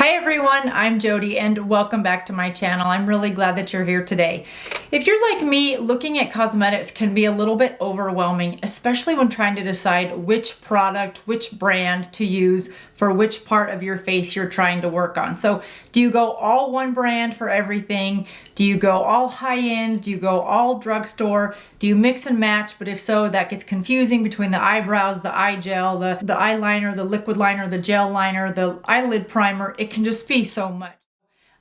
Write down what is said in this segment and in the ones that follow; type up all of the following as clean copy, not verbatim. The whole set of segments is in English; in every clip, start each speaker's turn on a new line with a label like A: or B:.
A: Hi everyone, I'm Jodi and welcome back to my channel. I'm really glad that you're here today. If you're like me, looking at cosmetics can be a little bit overwhelming, especially when trying to decide which product, which brand to use for which part of your face you're trying to work on. So do you go all one brand for everything? Do you go all high-end? Do you go all drugstore? Do you mix and match? But if so, that gets confusing between the eyebrows, the eye gel, the eyeliner, the liquid liner, the gel liner, the eyelid primer. It can just be so much.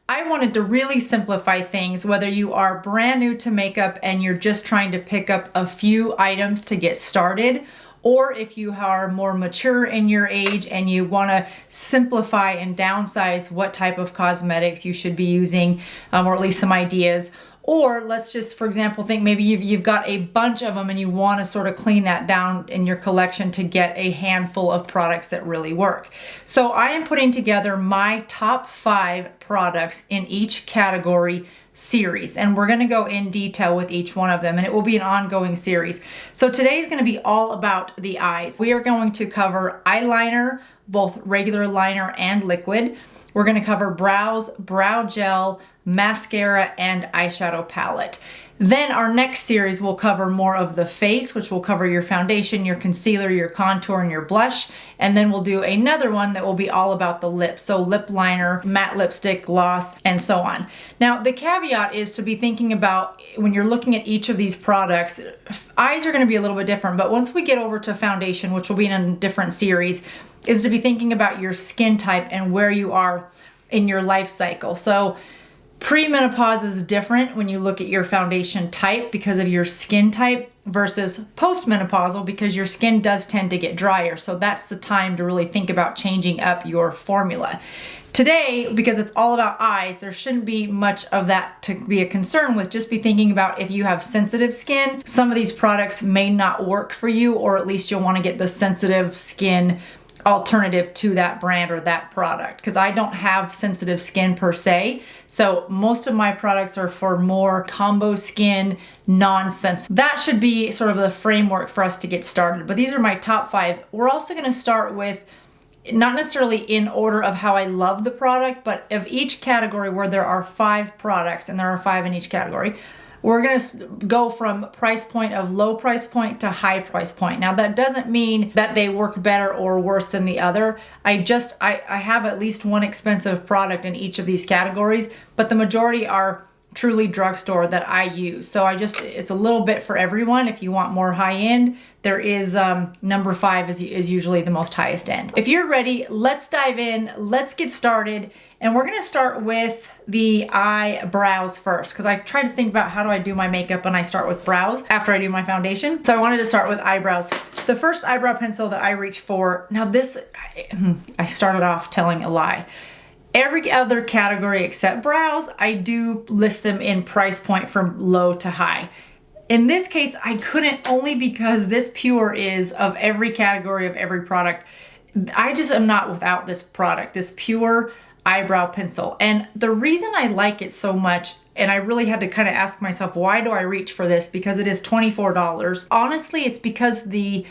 A: I wanted to really simplify things, whether you are brand new to makeup and you're just trying to pick up a few items to get started, or if you are more mature in your age and you want to simplify and downsize what type of cosmetics you should be using, or at least some ideas. Or let's just, for example, think maybe you've got a bunch of them and you want to sort of clean that down in your collection to get a handful of products that really work. So I am putting together my top 5 products in each category series, and we're going to go in detail with each one of them, and it will be an ongoing series. So today's going to be all about the eyes. We are going to cover eyeliner, both regular liner and liquid. We're going to cover brows, brow gel, mascara, and eyeshadow palette. Then our next series will cover more of the face, which will cover your foundation, your concealer, your contour, and your blush. And then we'll do another one that will be all about the lips. So lip liner, matte lipstick, gloss, and so on. Now, the caveat is to be thinking about when you're looking at each of these products, eyes are going to be a little bit different, but once we get over to foundation, which will be in a different series, is to be thinking about your skin type and where you are in your life cycle. So premenopause is different when you look at your foundation type because of your skin type versus postmenopausal because your skin does tend to get drier. So that's the time to really think about changing up your formula. Today, because it's all about eyes, there shouldn't be much of that to be a concern with. Just be thinking about if you have sensitive skin, some of these products may not work for you, or at least you'll want to get the sensitive skin alternative to that brand or that product, because I don't have sensitive skin per se. So most of my products are for more combo skin, non-sensitive. That should be sort of the framework for us to get started. But these are my top 5. We're also going to start with not necessarily in order of how I love the product, but of each category where there are 5 products, and there are 5 in each category. We're going to go from price point of low price point to high price point. Now that doesn't mean that they work better or worse than the other. I have at least one expensive product in each of these categories, but the majority are truly drugstore that I use. So it's a little bit for everyone. If you want more high end, there is number 5 is usually the most highest end. If you're ready, let's dive in, let's get started. And we're gonna start with the eyebrows first, because I try to think about how do I do my makeup and I start with brows after I do my foundation. So I wanted to start with eyebrows. The first eyebrow pencil that I reach for, now this, I started off telling a lie. Every other category except brows, I do list them in price point from low to high. In this case, I couldn't, only because this pure is of every category of every product. I just am not without this product, this pure eyebrow pencil. And the reason I like it so much, and I really had to kind of ask myself, why do I reach for this? Because it is $24. Honestly, it's because the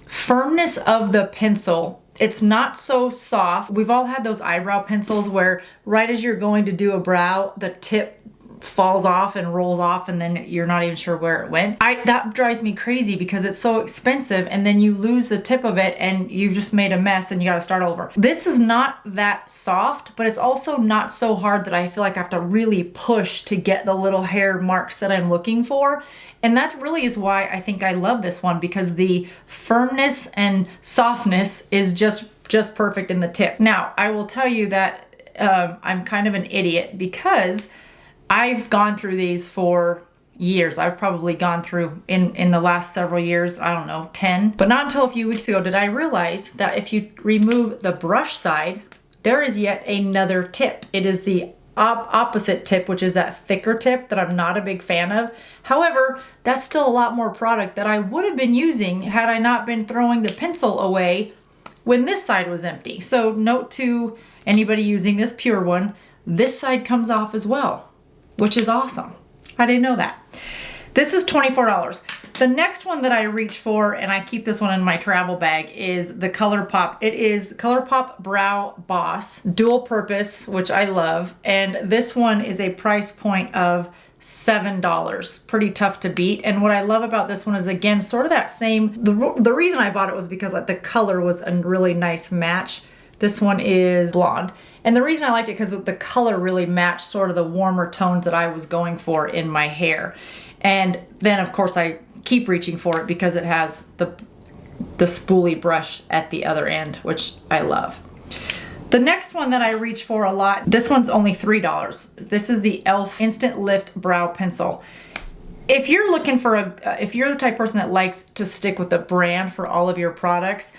A: firmness of the pencil, it's not so soft. We've all had those eyebrow pencils where right as you're going to do a brow, the tip falls off and rolls off and then you're not even sure where it went. That drives me crazy because it's so expensive and then you lose the tip of it and you've just made a mess and you got to start over. This is not that soft, but it's also not so hard that I feel like I have to really push to get the little hair marks that I'm looking for. And that really is why I think I love this one, because the firmness and softness is just perfect in the tip. Now, I will tell you that I'm kind of an idiot because I've gone through these for years. I've probably gone through in the last several years, I don't know, 10. But not until a few weeks ago did I realize that if you remove the brush side, there is yet another tip. It is the opposite tip, which is that thicker tip that I'm not a big fan of. However, that's still a lot more product that I would have been using had I not been throwing the pencil away when this side was empty. So note to anybody using this pure one, this side comes off as well, which is awesome. I didn't know that. This is $24. The next one that I reach for, and I keep this one in my travel bag, is the ColourPop. It is ColourPop Brow Boss Dual Purpose, which I love. And this one is a price point of $7. Pretty tough to beat. And what I love about this one is, again, sort of that same, the reason I bought it was because like the color was a really nice match. This one is blonde. And the reason I liked it because the color really matched sort of the warmer tones that I was going for in my hair. And then of course I keep reaching for it because it has the spoolie brush at the other end, which I love. The next one that I reach for a lot, this one's only $3. This is the e.l.f. Instant Lift Brow Pencil. If you're looking for if you're the type of person that likes to stick with the brand for all of your products,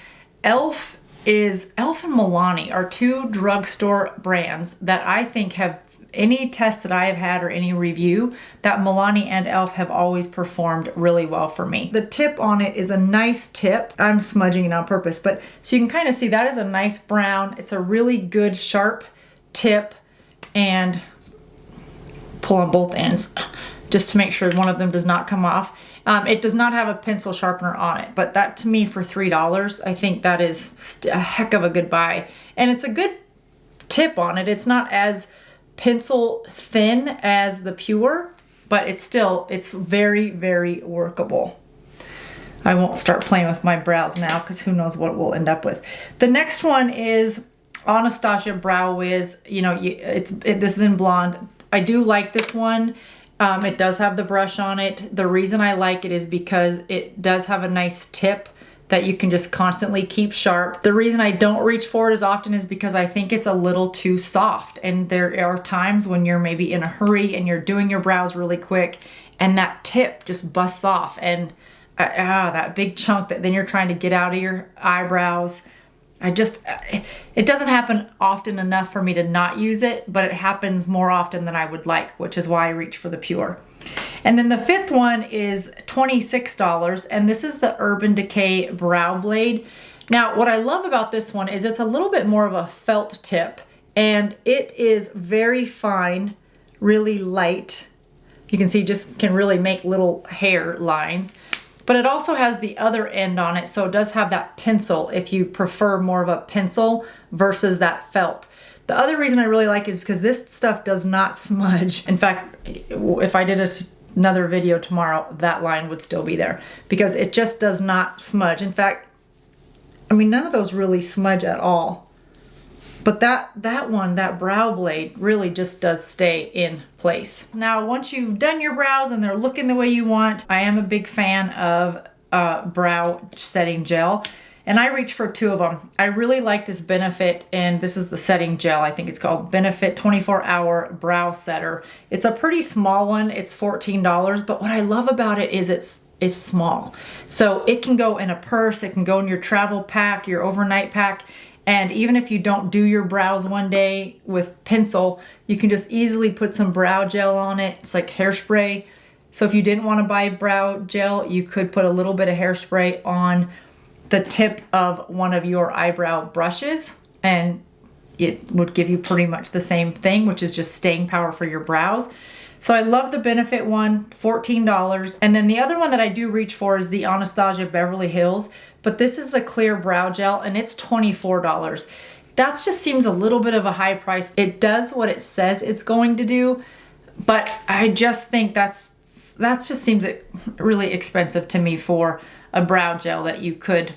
A: e.l.f. and Milani are two drugstore brands that I think have, any test that I have had or any review, that Milani and e.l.f. have always performed really well for me. The tip on it is a nice tip. I'm smudging it on purpose, but so you can kind of see that is a nice brown. It's a really good sharp tip, and pull on both ends just to make sure one of them does not come off. It does not have a pencil sharpener on it, but that to me for $3, I think that is a heck of a good buy. And it's a good tip on it. It's not as pencil thin as the Pure, but it's very, very workable. I won't start playing with my brows now because who knows what we'll end up with. The next one is Anastasia Brow Wiz. You know, this is in blonde. I do like this one. It does have the brush on it. The reason I like it is because it does have a nice tip that you can just constantly keep sharp. The reason I don't reach for it as often is because I think it's a little too soft. And there are times when you're maybe in a hurry and you're doing your brows really quick and that tip just busts off, and that big chunk that then you're trying to get out of your eyebrows. It doesn't happen often enough for me to not use it, but it happens more often than I would like, which is why I reach for the Pure. And then the fifth one is $26, and this is the Urban Decay Brow Blade. Now, what I love about this one is it's a little bit more of a felt tip, and it is very fine, really light. You can see just can really make little hair lines, but it also has the other end on it, so it does have that pencil if you prefer more of a pencil versus that felt. The other reason I really like it is because this stuff does not smudge. In fact, if I did another video tomorrow, that line would still be there because it just does not smudge. In fact, I mean, none of those really smudge at all. But that one, that brow blade, really just does stay in place. Now, once you've done your brows and they're looking the way you want, I am a big fan of brow setting gel. And I reach for two of them. I really like this Benefit, and this is the setting gel. I think it's called Benefit 24-Hour Brow Setter. It's a pretty small one. It's $14, but what I love about it is it's small. So it can go in a purse, it can go in your travel pack, your overnight pack, and even if you don't do your brows one day with pencil, you can just easily put some brow gel on it. It's like hairspray. So if you didn't want to buy brow gel, you could put a little bit of hairspray on the tip of one of your eyebrow brushes, and it would give you pretty much the same thing, which is just staying power for your brows. So I love the Benefit one, $14. And then the other one that I do reach for is the Anastasia Beverly Hills, but this is the clear brow gel, and it's $24. That just seems a little bit of a high price. It does what it says it's going to do, but I just think that just seems really expensive to me for a brow gel that you could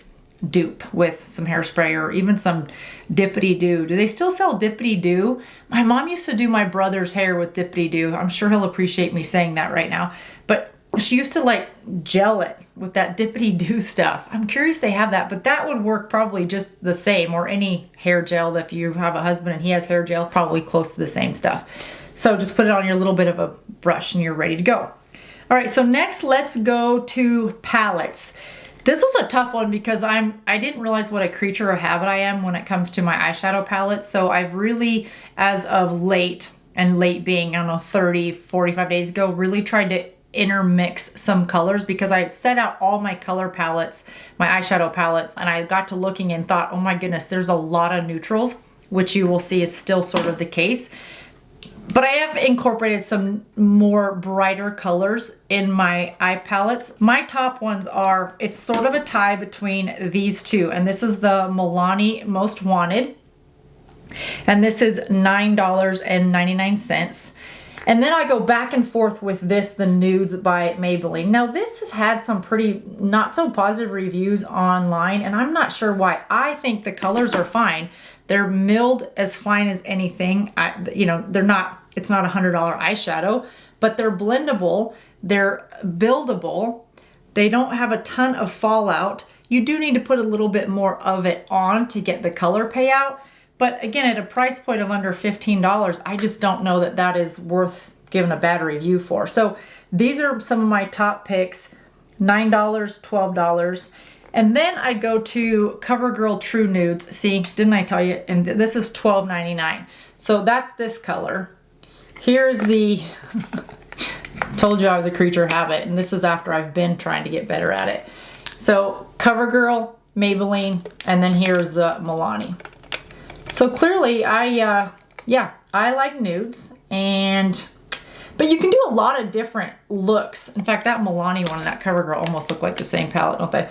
A: dupe with some hairspray or even some Dippity-Doo. Do they still sell Dippity-Doo? My mom used to do my brother's hair with Dippity-Doo. I'm sure he'll appreciate me saying that right now. But she used to like gel it with that Dippity-Doo stuff. I'm curious they have that, but that would work probably just the same, or any hair gel. If you have a husband and he has hair gel, probably close to the same stuff. So just put it on your little bit of a brush and you're ready to go. All right, so next let's go to palettes. This was a tough one because I didn't realize what a creature of habit I am when it comes to my eyeshadow palettes. So I've really, as of late, and late being, I don't know, 30, 45 days ago, really tried to intermix some colors because I set out all my color palettes, my eyeshadow palettes, and I got to looking and thought, oh my goodness, there's a lot of neutrals, which you will see is still sort of the case. But I have incorporated some more brighter colors in my eye palettes. My top ones are, it's sort of a tie between these two. And this is the Milani Most Wanted. And this is $9.99. And then I go back and forth with this, the Nudes by Maybelline. Now this has had some pretty not so positive reviews online, and I'm not sure why. I think the colors are fine. They're milled as fine as anything. You know, they're not, it's not a $100 eyeshadow, but they're blendable, they're buildable, they don't have a ton of fallout. You do need to put a little bit more of it on to get the color payout. But again, at a price point of under $15, I just don't know that that is worth giving a bad review for. So these are some of my top picks, $9, $12. And then I go to CoverGirl True Nudes. See, didn't I tell you? And this is $12.99. So that's this color. Here's the, told you I was a creature of habit, and this is after I've been trying to get better at it. So CoverGirl, Maybelline, and then here's the Milani. So clearly I like nudes, but you can do a lot of different looks. In fact, that Milani one and that CoverGirl almost look like the same palette, don't they?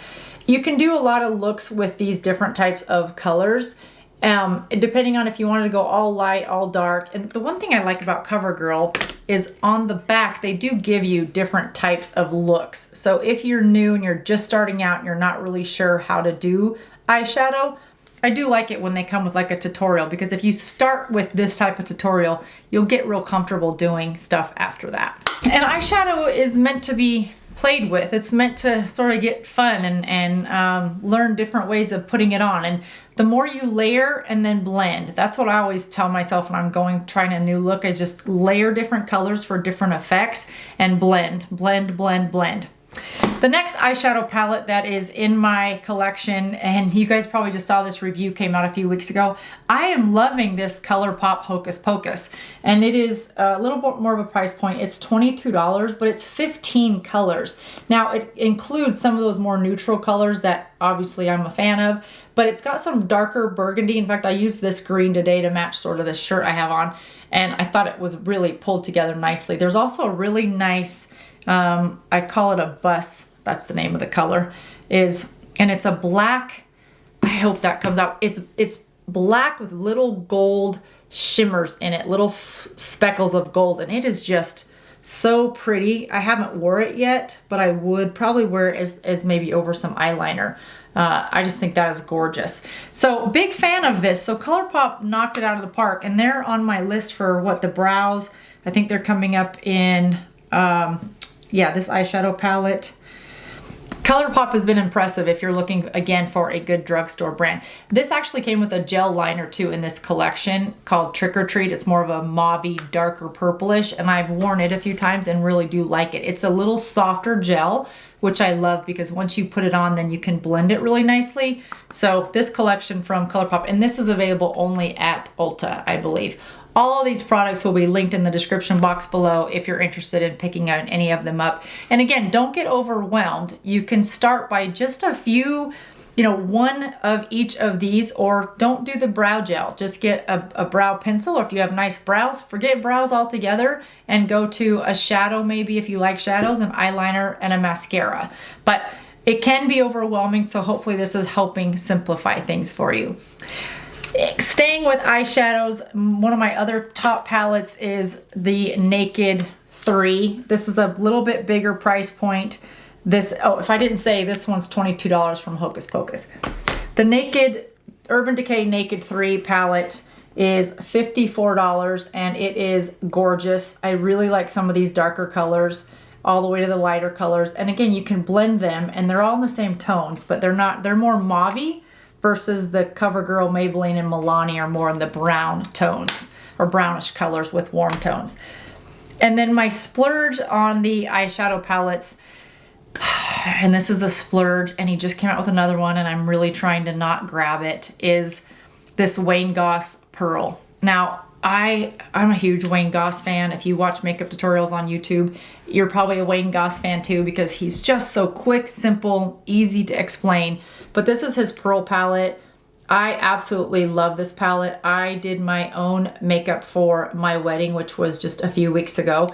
A: You can do a lot of looks with these different types of colors, depending on if you wanted to go all light, all dark. And the one thing I like about CoverGirl is on the back, they do give you different types of looks. So if you're new and you're just starting out and you're not really sure how to do eyeshadow, I do like it when they come with like a tutorial, because if you start with this type of tutorial, you'll get real comfortable doing stuff after that. And eyeshadow is meant to be played with. It's meant to sort of get fun and learn different ways of putting it on. And the more you layer and then blend, that's what I always tell myself when I'm trying a new look, is just layer different colors for different effects and blend, blend, blend, blend. The next eyeshadow palette that is in my collection, and you guys probably just saw this review, came out a few weeks ago. I am loving this ColourPop Hocus Pocus, and it is a little bit more of a price point. It's $22, but it's 15 colors. Now it includes some of those more neutral colors that obviously I'm a fan of, but it's got some darker burgundy. In fact, I used this green today to match sort of the shirt I have on, and I thought it was really pulled together nicely. There's also a really nice, I call it a bus, that's the name of the color, and it's a black, I hope that comes out, it's black with little gold shimmers in it, little speckles of gold, and it is just so pretty. I haven't wore it yet, but I would probably wear it as maybe over some eyeliner. I just think that is gorgeous. So big fan of this. So ColourPop knocked it out of the park, and they're on my list for what, the brows. I think they're coming up in, yeah, this eyeshadow palette. ColourPop has been impressive if you're looking, again, for a good drugstore brand. This actually came with a gel liner too in this collection called Trick or Treat. It's more of a mauvey, darker purplish, and I've worn it a few times and really do like it. It's a little softer gel, which I love, because once you put it on, then you can blend it really nicely. So this collection from ColourPop, and this is available only at Ulta, I believe. All of these products will be linked in the description box below if you're interested in picking out any of them up. And again, don't get overwhelmed. You can start by just a few, you know, one of each of these, or don't do the brow gel. Just get a brow pencil, or if you have nice brows, forget brows altogether and go to a shadow, maybe if you like shadows, an eyeliner, and a mascara. But it can be overwhelming, so hopefully this is helping simplify things for you. Staying with eyeshadows, one of my other top palettes is the Naked 3. This is a little bit bigger price point. This, oh, if I didn't say, this one's $22 from Hocus Pocus. The Naked, Urban Decay Naked 3 palette is $54, and it is gorgeous. I really like some of these darker colors all the way to the lighter colors. And again, you can blend them, and they're all in the same tones, but they're more mauvey, versus the CoverGirl, Maybelline, and Milani are more in the brown tones, or brownish colors with warm tones. And then my splurge on the eyeshadow palettes, and this is a splurge, and he just came out with another one, and I'm really trying to not grab it, is this Wayne Goss Pearl. Now, I'm a huge Wayne Goss fan. If you watch makeup tutorials on YouTube, you're probably a Wayne Goss fan too, because he's just so quick, simple, easy to explain. But this is his Pearl palette. I absolutely love this palette. I did my own makeup for my wedding, which was just a few weeks ago,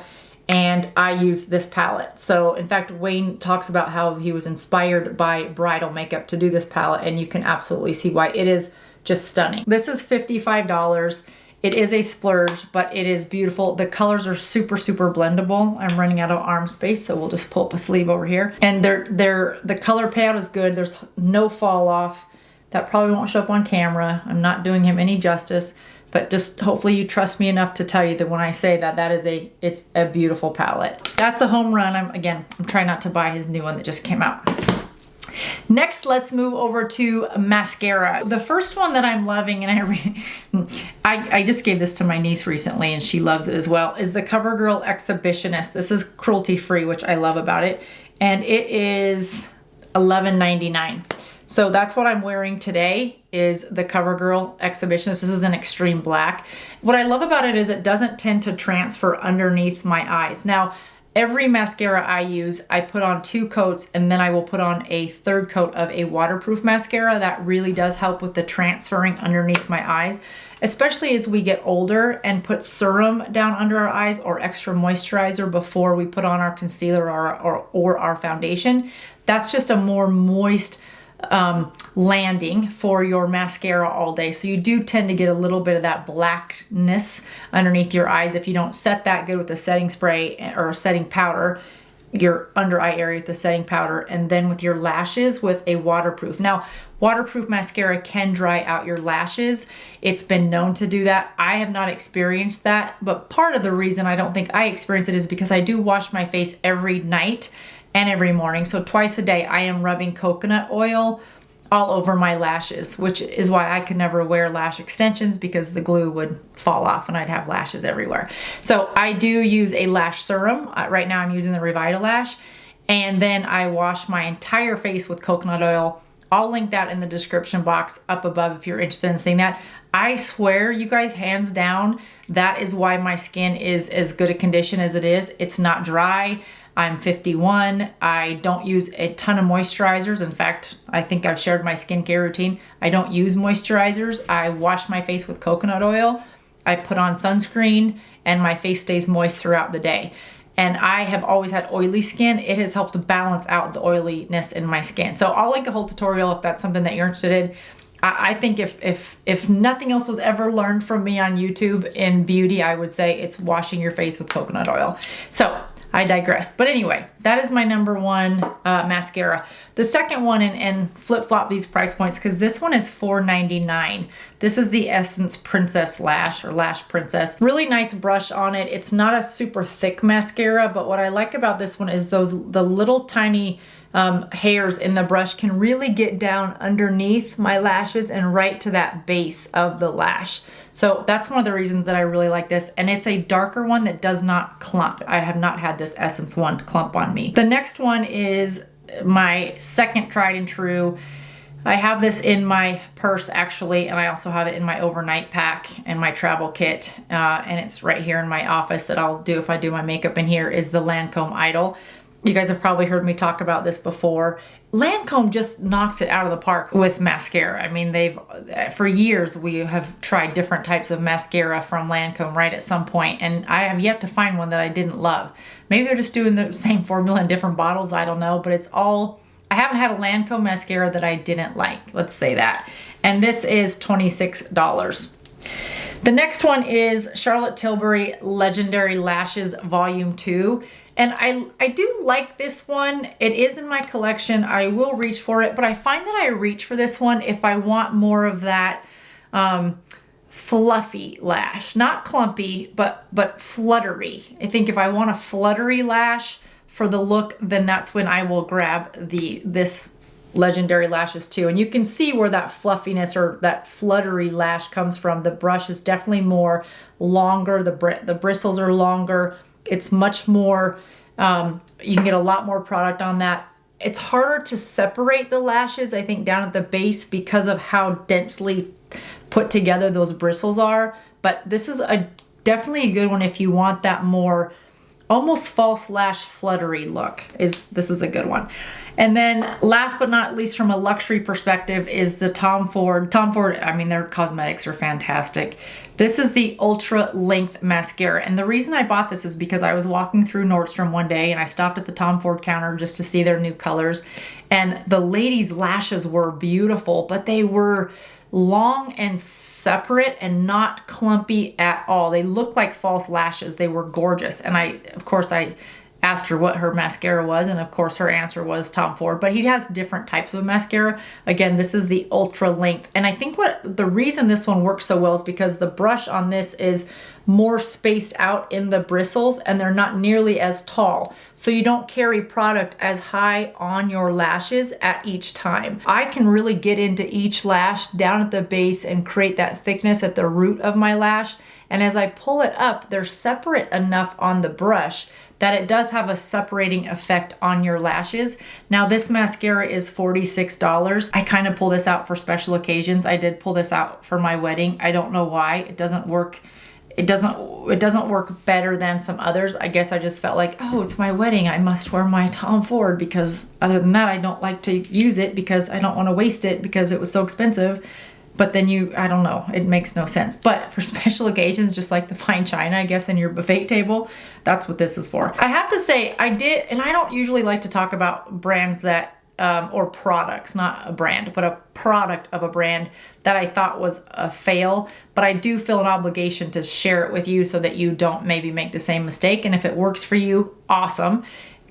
A: and I used this palette. So in fact, Wayne talks about how he was inspired by bridal makeup to do this palette, and you can absolutely see why. It is just stunning. This is $55. It is a splurge, but it is beautiful. The colors are super, super blendable. I'm running out of arm space, so we'll just pull up a sleeve over here. And the color payout is good. There's no fall off. That probably won't show up on camera. I'm not doing him any justice, but just hopefully you trust me enough to tell you that when I say that, it's a beautiful palette. That's a home run. I'm trying not to buy his new one that just came out. Next, let's move over to mascara. The first one that I'm loving, and I just gave this to my niece recently and she loves it as well, is the CoverGirl Exhibitionist. This is cruelty free, which I love about it. And it is $11.99. So that's what I'm wearing today, is the CoverGirl Exhibitionist. This is an extreme black. What I love about it is it doesn't tend to transfer underneath my eyes. Now, every mascara I use, I put on 2 coats and then I will put on a 3rd coat of a waterproof mascara. That really does help with the transferring underneath my eyes, especially as we get older and put serum down under our eyes or extra moisturizer before we put on our concealer or our foundation. That's just a more moist landing for your mascara all day. So you do tend to get a little bit of that blackness underneath your eyes if you don't set that good with a setting spray or a setting powder, your under eye area with the setting powder, and then with your lashes with a waterproof. Now, waterproof mascara can dry out your lashes. It's been known to do that. I have not experienced that, but part of the reason I don't think I experience it is because I do wash my face every night and every morning. So twice a day I am rubbing coconut oil all over my lashes, which is why I could never wear lash extensions, because the glue would fall off and I'd have lashes everywhere. So I do use a lash serum. Right now I'm using the Revitalash, and then I wash my entire face with coconut oil. I'll link that in the description box up above if you're interested in seeing that. I swear, you guys, hands down, that is why my skin is as good a condition as it is. It's not dry. I'm 51. I don't use a ton of moisturizers. In fact, I think I've shared my skincare routine. I don't use moisturizers. I wash my face with coconut oil. I put on sunscreen and my face stays moist throughout the day. And I have always had oily skin. It has helped to balance out the oiliness in my skin. So I'll link a whole tutorial if that's something that you're interested in. I think if nothing else was ever learned from me on YouTube in beauty, I would say it's washing your face with coconut oil. So I digressed. But anyway, that is my #1 mascara. The second one, and flip-flop these price points, because this one is $4.99. This is the Essence Princess Lash, or Lash Princess. Really nice brush on it. It's not a super thick mascara, but what I like about this one is the little tiny hairs in the brush can really get down underneath my lashes and right to that base of the lash. So that's one of the reasons that I really like this. And it's a darker one that does not clump. I have not had this Essence one clump on me. The next one is my second tried and true. I have this in my purse actually, and I also have it in my overnight pack and my travel kit. And it's right here in my office that I'll do if I do my makeup in here, is the Lancome Idol. You guys have probably heard me talk about this before. Lancome just knocks it out of the park with mascara. I mean, for years we have tried different types of mascara from Lancome right at some point, and I have yet to find one that I didn't love. Maybe they're just doing the same formula in different bottles, I don't know, but I haven't had a Lancome mascara that I didn't like, let's say that. And this is $26. The next one is Charlotte Tilbury Legendary Lashes Volume 2. And I do like this one. It is in my collection. I will reach for it, but I find that I reach for this one if I want more of that fluffy lash. Not clumpy, but fluttery. I think if I want a fluttery lash for the look, then that's when I will grab this Legendary Lashes 2. And you can see where that fluffiness or that fluttery lash comes from. The brush is definitely more longer. The bristles are longer. It's much more, you can get a lot more product on that. It's harder to separate the lashes, I think, down at the base because of how densely put together those bristles are. But this is definitely a good one if you want that more almost false lash fluttery look. This is a good one. And then last but not least, from a luxury perspective, is the Tom Ford. Tom Ford, I mean, their cosmetics are fantastic. This is the Ultra Length Mascara. And the reason I bought this is because I was walking through Nordstrom one day and I stopped at the Tom Ford counter just to see their new colors. And the ladies' lashes were beautiful, but they were long and separate and not clumpy at all. They looked like false lashes. They were gorgeous. And of course, I asked her what her mascara was, and of course her answer was Tom Ford, but he has different types of mascara. Again, this is the Ultra Length, and I think the reason this one works so well is because the brush on this is more spaced out in the bristles and they're not nearly as tall, so you don't carry product as high on your lashes at each time. I can really get into each lash down at the base and create that thickness at the root of my lash, and as I pull it up, they're separate enough on the brush that it does have a separating effect on your lashes. Now this mascara is $46. I kind of pull this out for special occasions. I did pull this out for my wedding. I don't know why. It doesn't work. It doesn't work better than some others. I guess I just felt like, oh, it's my wedding, I must wear my Tom Ford, because other than that, I don't like to use it because I don't want to waste it because it was so expensive. But then I don't know, it makes no sense. But for special occasions, just like the fine china, I guess, in your buffet table, that's what this is for. I have to say, I did, and I don't usually like to talk about brands that, or products, not a brand, but a product of a brand that I thought was a fail, but I do feel an obligation to share it with you so that you don't maybe make the same mistake. And if it works for you, awesome.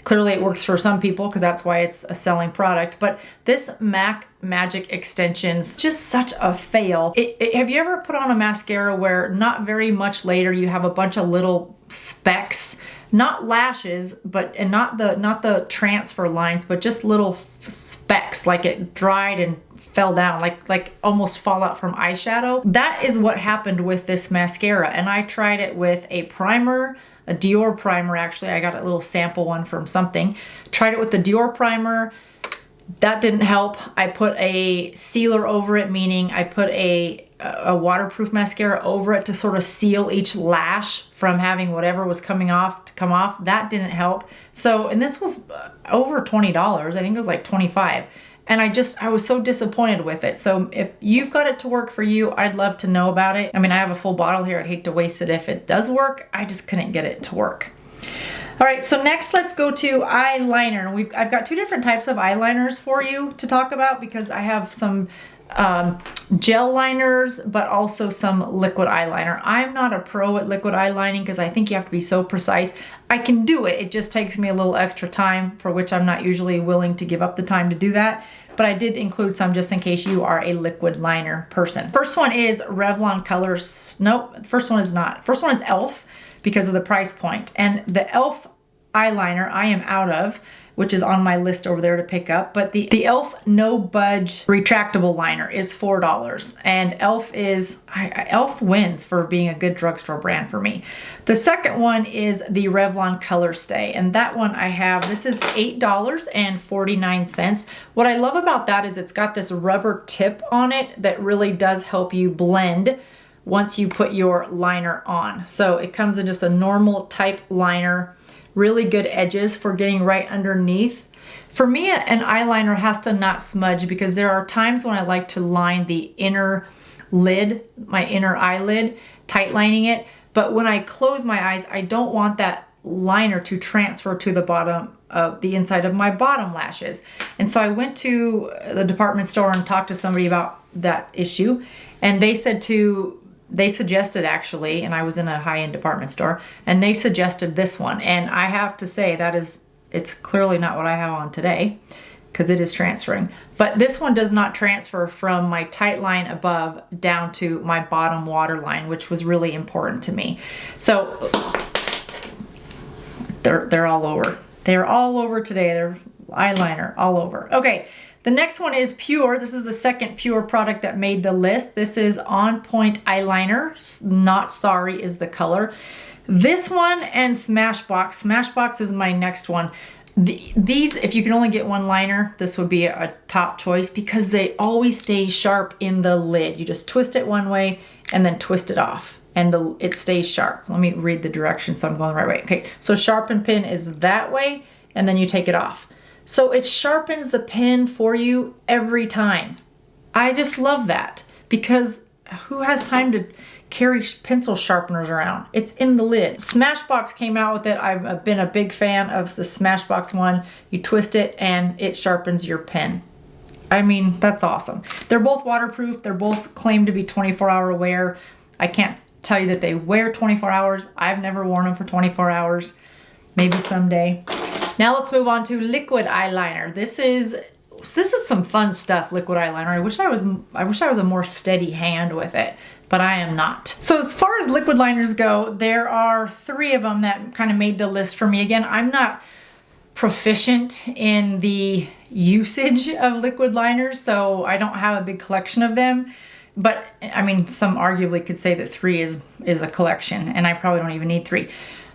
A: Clearly it works for some people because that's why it's a selling product. But this MAC Magic Extensions, just such a fail. Have you ever put on a mascara where not very much later you have a bunch of little specks, not lashes, and not the transfer lines, but just little specks, like it dried and fell down, like almost fallout from eyeshadow? That is what happened with this mascara. And I tried it with a primer, a Dior primer. Actually, I got a little sample one from something. Tried it with the Dior primer. That didn't help. I put a sealer over it, meaning I put a waterproof mascara over it to sort of seal each lash from having whatever was coming off to come off. That didn't help. So, and this was over $20. I think it was like $25. And I was so disappointed with it. So if you've got it to work for you, I'd love to know about it. I mean, I have a full bottle here. I'd hate to waste it if it does work. I just couldn't get it to work. All right, so next let's go to eyeliner. I've got two different types of eyeliners for you to talk about because I have some gel liners, but also some liquid eyeliner. I'm not a pro at liquid eyelining because I think you have to be so precise. I can do it. It just takes me a little extra time, for which I'm not usually willing to give up the time to do that. But I did include some just in case you are a liquid liner person. First one is Revlon Colors. Nope, first one is not. First one is e.l.f. because of the price point. And the e.l.f. eyeliner I am out of, which is on my list over there to pick up. But the e.l.f. No Budge retractable liner is $4. And e.l.f. wins for being a good drugstore brand for me. The second one is the Revlon Color Stay. And that one I have, this is $8.49. What I love about that is it's got this rubber tip on it that really does help you blend once you put your liner on. So it comes in just a normal type liner. Really good edges for getting right underneath. For me, an eyeliner has to not smudge because there are times when I like to line the inner lid, my inner eyelid, tight lining it. But when I close my eyes, I don't want that liner to transfer to the bottom of the inside of my bottom lashes. And so I went to the department store and talked to somebody about that issue. And they suggested actually, and I was in a high-end department store, and they suggested this one. And I have to say it's clearly not what I have on today because it is transferring. But this one does not transfer from my tight line above down to my bottom waterline, which was really important to me. So they're all over. They're all over today. They're eyeliner all over. Okay. The next one is Pure. This is the second Pure product that made the list. This is On Point Eyeliner. Not Sorry is the color. This one and Smashbox. Smashbox is my next one. These, if you can only get one liner, this would be a top choice because they always stay sharp in the lid. You just twist it one way and then twist it off and it stays sharp. Let me read the directions so I'm going the right way. Okay, so sharpen pin is that way and then you take it off. So it sharpens the pen for you every time. I just love that because who has time to carry pencil sharpeners around? It's in the lid. Smashbox came out with it. I've been a big fan of the Smashbox one. You twist it and it sharpens your pen. I mean, that's awesome. They're both waterproof. They're both claimed to be 24-hour wear. I can't tell you that they wear 24 hours. I've never worn them for 24 hours. Maybe someday. Now let's move on to liquid eyeliner. This is some fun stuff, liquid eyeliner. I wish I was a more steady hand with it, but I am not. So as far as liquid liners go, there are 3 of them that kind of made the list for me. Again, I'm not proficient in the usage of liquid liners, so I don't have a big collection of them. But I mean, some arguably could say that 3 is a collection, and I probably don't even need 3.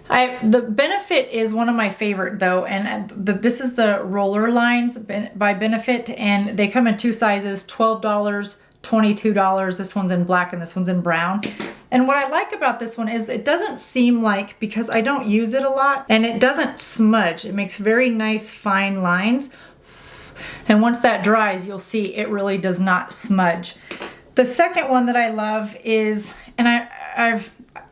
A: The Benefit is one of my favorite though, and this is the roller lines by Benefit, and they come in 2 sizes, $12, $22. This one's in black and this one's in brown. And what I like about this one is it doesn't seem like, because I don't use it a lot, and it doesn't smudge. It makes very nice fine lines. And once that dries, you'll see it really does not smudge. The second one that I love is, and I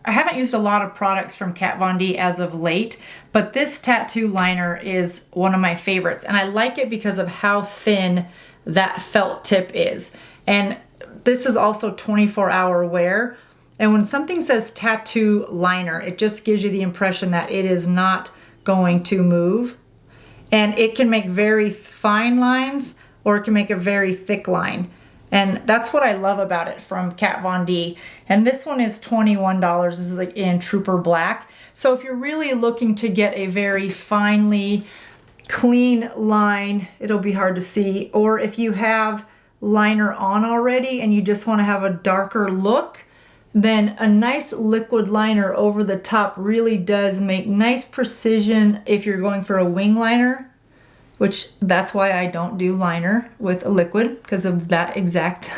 A: haven't used a lot of products from Kat Von D as of late, but this tattoo liner is one of my favorites. And I like it because of how thin that felt tip is. And this is also 24-hour wear. And when something says tattoo liner, it just gives you the impression that it is not going to move. And it can make very fine lines, or it can make a very thick line. And that's what I love about it from Kat Von D. And this one is $21. This is like in Trooper Black. So if you're really looking to get a very finely clean line, it'll be hard to see. Or if you have liner on already and you just want to have a darker look, then a nice liquid liner over the top really does make nice precision if you're going for a wing liner, which that's why I don't do liner with a liquid, because of that exact,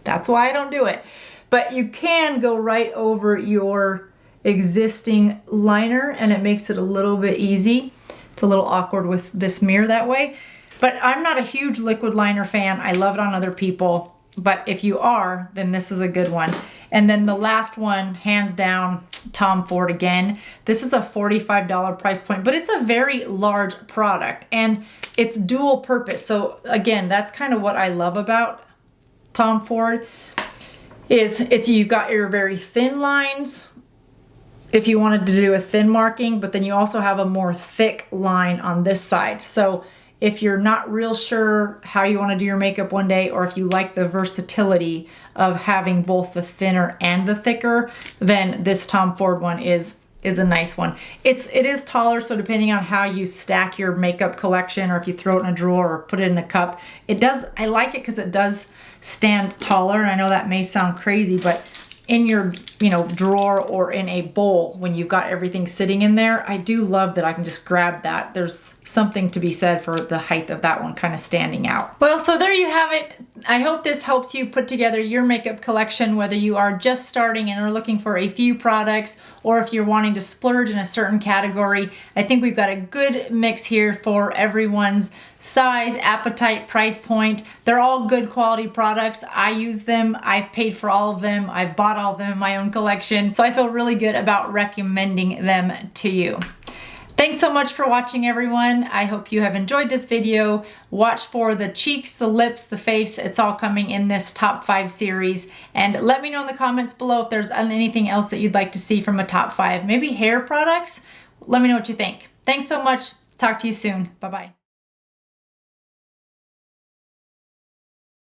A: that's why I don't do it. But you can go right over your existing liner and it makes it a little bit easy. It's a little awkward with this mirror that way. But I'm not a huge liquid liner fan. I love it on other people. But if you are, then this is a good one. And then the last one, hands down, Tom Ford again. This is a $45 price point, but it's a very large product and it's dual purpose. So again, that's kind of what I love about Tom Ford is you've got your very thin lines if you wanted to do a thin marking, but then you also have a more thick line on this side. So if you're not real sure how you want to do your makeup one day, or if you like the versatility of having both the thinner and the thicker, then this Tom Ford one is a nice one. It is taller, so depending on how you stack your makeup collection, or if you throw it in a drawer or put it in a cup, I like it because it does stand taller. And I know that may sound crazy, but in your drawer or in a bowl when you've got everything sitting in there, I do love that I can just grab that. There's something to be said for the height of that one kind of standing out. Well, so there you have it. I hope this helps you put together your makeup collection, whether you are just starting and are looking for a few products, or if you're wanting to splurge in a certain category. I think we've got a good mix here for everyone's size, appetite, price point. They're all good quality products. I use them. I've paid for all of them. I've bought all of them in my own collection. So I feel really good about recommending them to you. Thanks so much for watching, everyone. I hope you have enjoyed this video. Watch for the cheeks, the lips, the face. It's all coming in this top 5 series. And let me know in the comments below if there's anything else that you'd like to see from a top 5. Maybe hair products? Let me know what you think. Thanks so much. Talk to you soon. Bye-bye.